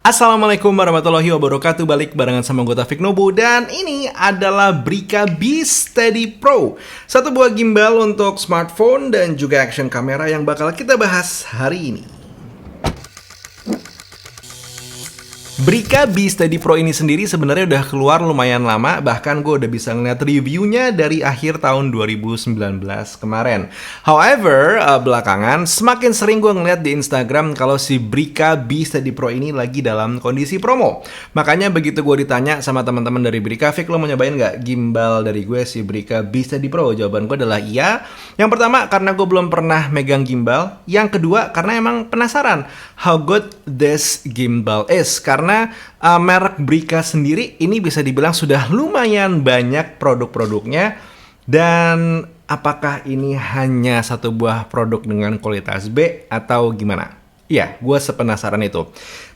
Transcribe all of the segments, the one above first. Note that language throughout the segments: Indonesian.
Assalamualaikum warahmatullahi wabarakatuh. Balik barengan sama gue Taufik Nobo. Dan ini adalah Brica B Steady Pro, satu buah gimbal untuk smartphone dan juga action kamera yang bakal kita bahas hari ini. Brica B Steady Pro ini sendiri sebenarnya udah keluar lumayan lama, bahkan gue udah bisa ngeliat reviewnya dari akhir tahun 2019 kemarin. However, belakangan semakin sering gue ngeliat di Instagram kalau si Brica B Steady Pro ini lagi dalam kondisi promo. Makanya begitu gue ditanya sama teman-teman dari Brica, Fik, lo mau nyobain nggak gimbal dari gue si Brica B Steady Pro? Jawaban gue adalah iya. Yang pertama karena gue belum pernah megang gimbal. Yang kedua karena emang penasaran how good this gimbal is. Karena merek Brica sendiri ini bisa dibilang sudah lumayan banyak produk-produknya. Dan apakah ini hanya satu buah produk dengan kualitas B atau gimana? Iya, gue sepenasaran itu.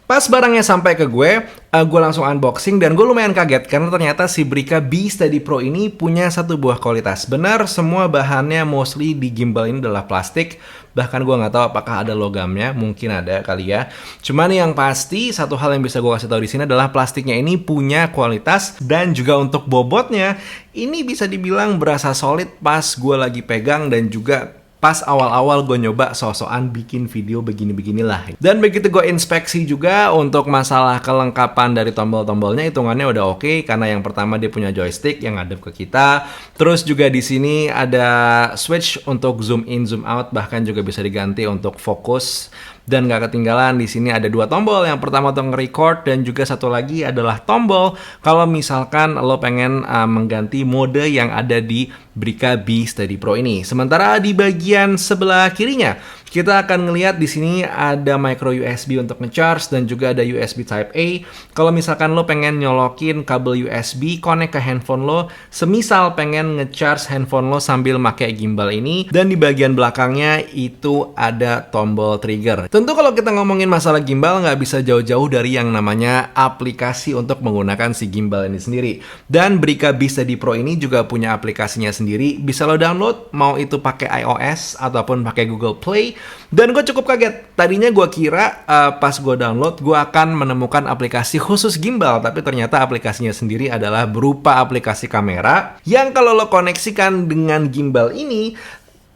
Pas barangnya sampai ke gue langsung unboxing dan gue lumayan kaget karena ternyata si Brica B Steady Pro ini punya satu buah kualitas. Benar, semua bahannya mostly di gimbal ini adalah plastik. Bahkan gue nggak tahu apakah ada logamnya, mungkin ada kali ya. Cuman yang pasti satu hal yang bisa gue kasih tahu di sini adalah plastiknya ini punya kualitas dan juga untuk bobotnya ini bisa dibilang berasa solid pas gue lagi pegang dan juga pas awal-awal gue nyoba so-soan bikin video begini-beginilah. Dan begitu gue inspeksi juga untuk masalah kelengkapan dari tombol-tombolnya, hitungannya udah oke. Karena yang pertama dia punya joystick yang ngadep ke kita. Terus juga di sini ada switch untuk zoom in, zoom out, bahkan juga bisa diganti untuk fokus. Dan gak ketinggalan di sini ada dua tombol. Yang pertama untuk nge-record dan juga satu lagi adalah tombol kalau misalkan lo pengen mengganti mode yang ada di Brica B Steady Pro ini. Sementara di bagian sebelah kirinya kita akan ngelihat di sini ada micro USB untuk nge-charge dan juga ada USB Type A. Kalau misalkan lo pengen nyolokin kabel USB connect ke handphone lo, semisal pengen nge-charge handphone lo sambil pakai gimbal ini. Dan di bagian belakangnya itu ada tombol trigger. Tentu kalau kita ngomongin masalah gimbal nggak bisa jauh-jauh dari yang namanya aplikasi untuk menggunakan si gimbal ini sendiri. Dan Brica B Steady Pro ini juga punya aplikasinya sendiri. Bisa lo download, mau itu pakai iOS ataupun pakai Google Play. Dan gue cukup kaget. Tadinya gue kira pas gue download gue akan menemukan aplikasi khusus gimbal, tapi ternyata aplikasinya sendiri adalah berupa aplikasi kamera yang kalau lo koneksikan dengan gimbal ini,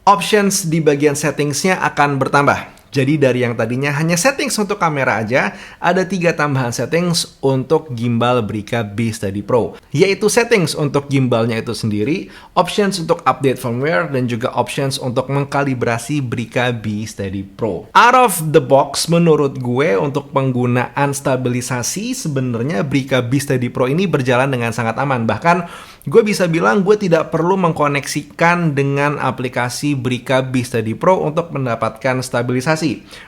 options di bagian settingsnya akan bertambah. Jadi dari yang tadinya hanya settings untuk kamera aja, ada 3 tambahan settings untuk gimbal Brica B Steady Pro. Yaitu settings untuk gimbalnya itu sendiri, options untuk update firmware, dan juga options untuk mengkalibrasi Brica B Steady Pro. Out of the box, menurut gue untuk penggunaan stabilisasi, sebenarnya Brica B Steady Pro ini berjalan dengan sangat aman. Bahkan gue bisa bilang gue tidak perlu mengkoneksikan dengan aplikasi Brica B Steady Pro untuk mendapatkan stabilisasi.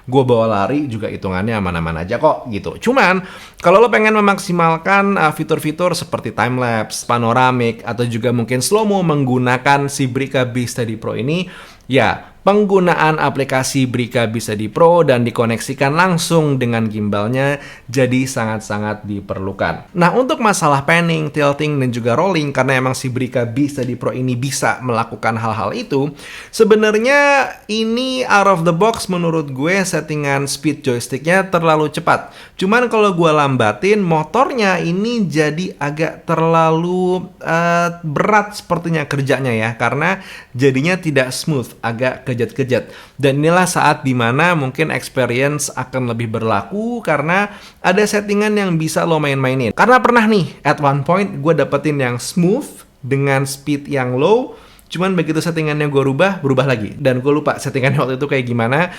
Gue bawa lari juga hitungannya aman-aman aja kok gitu. Cuman kalau lo pengen memaksimalkan fitur-fitur seperti timelapse, panoramic, atau juga mungkin slow-mo menggunakan si Brica B Steady Pro ini, ya penggunaan aplikasi Brica B Steady Pro dan dikoneksikan langsung dengan gimbalnya jadi sangat-sangat diperlukan. Nah, untuk masalah panning, tilting, dan juga rolling, karena emang si Brica B Steady Pro ini bisa melakukan hal-hal itu, sebenarnya ini out of the box menurut gue settingan speed joysticknya terlalu cepat. Cuman kalau gue lambatin, motornya ini jadi agak terlalu berat sepertinya kerjanya ya, karena jadinya tidak smooth, agak kejat-kejat. Dan inilah saat dimana mungkin experience akan lebih berlaku karena ada settingan yang bisa lo main-mainin. Karena pernah nih, at one point gue dapetin yang smooth dengan speed yang low. Cuman begitu settingannya gue berubah lagi. Dan gue lupa settingannya waktu itu kayak gimana.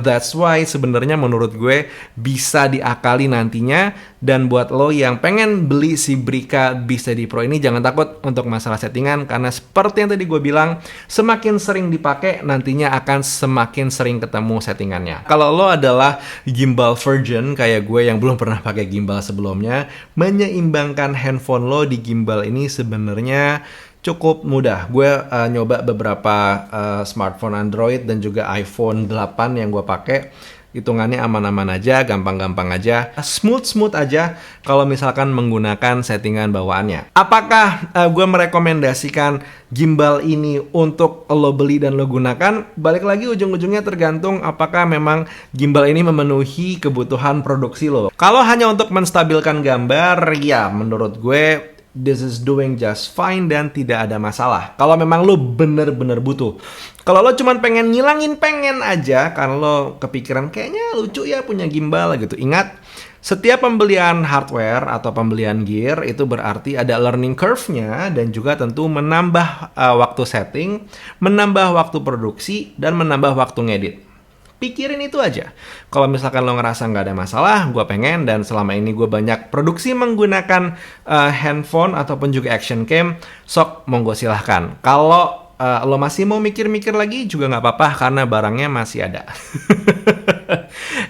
That's why sebenarnya menurut gue bisa diakali nantinya. Dan buat lo yang pengen beli si Brica B Steady Pro ini, jangan takut untuk masalah settingan. Karena seperti yang tadi gue bilang, semakin sering dipakai nantinya akan semakin sering ketemu settingannya. Kalau lo adalah gimbal virgin kayak gue yang belum pernah pakai gimbal sebelumnya, menyeimbangkan handphone lo di gimbal ini sebenarnya cukup mudah. Gue nyoba beberapa smartphone Android dan juga iPhone 8 yang gue pakai. hitungannya aman-aman aja, gampang-gampang aja, smooth-smooth aja kalau misalkan menggunakan settingan bawaannya. Apakah gue merekomendasikan gimbal ini untuk lo beli dan lo gunakan? Balik lagi ujung-ujungnya tergantung apakah memang gimbal ini memenuhi kebutuhan produksi lo. Kalau hanya untuk menstabilkan gambar, ya menurut gue this is doing just fine dan tidak ada masalah. Kalau memang lo bener-bener butuh. Kalau lo cuman pengen ngilangin pengen aja, karena lo kepikiran kayaknya lucu ya punya gimbal gitu. Ingat, setiap pembelian hardware atau pembelian gear itu berarti ada learning curve-nya dan juga tentu menambah waktu setting, menambah waktu produksi, dan menambah waktu ngedit. Pikirin itu aja. Kalau misalkan lo ngerasa nggak ada masalah, gue pengen, dan selama ini gue banyak produksi menggunakan handphone ataupun juga action cam, sok monggo silahkan. Kalau lo masih mau mikir-mikir lagi juga nggak apa-apa karena barangnya masih ada.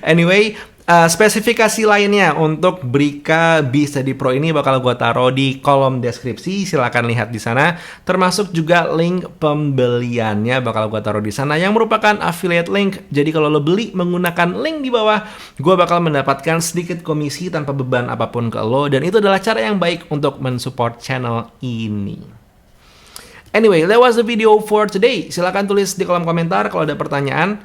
Anyway, spesifikasi lainnya untuk Brica B-Steady Pro ini bakal gue taruh di kolom deskripsi. Silahkan lihat di sana. Termasuk juga link pembeliannya bakal gue taruh di sana yang merupakan affiliate link. Jadi kalau lo beli menggunakan link di bawah, gue bakal mendapatkan sedikit komisi tanpa beban apapun ke lo. Dan itu adalah cara yang baik untuk mensupport channel ini. Anyway, that was the video for today. Silahkan tulis di kolom komentar kalau ada pertanyaan.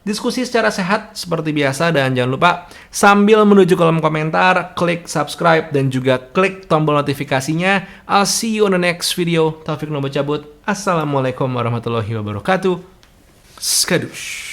Diskusi secara sehat seperti biasa, dan jangan lupa sambil menuju kolom komentar, klik subscribe dan juga klik tombol notifikasinya. I'll see you on the next video. Taufik Nobo cabut. Assalamualaikum warahmatullahi wabarakatuh. Skadush.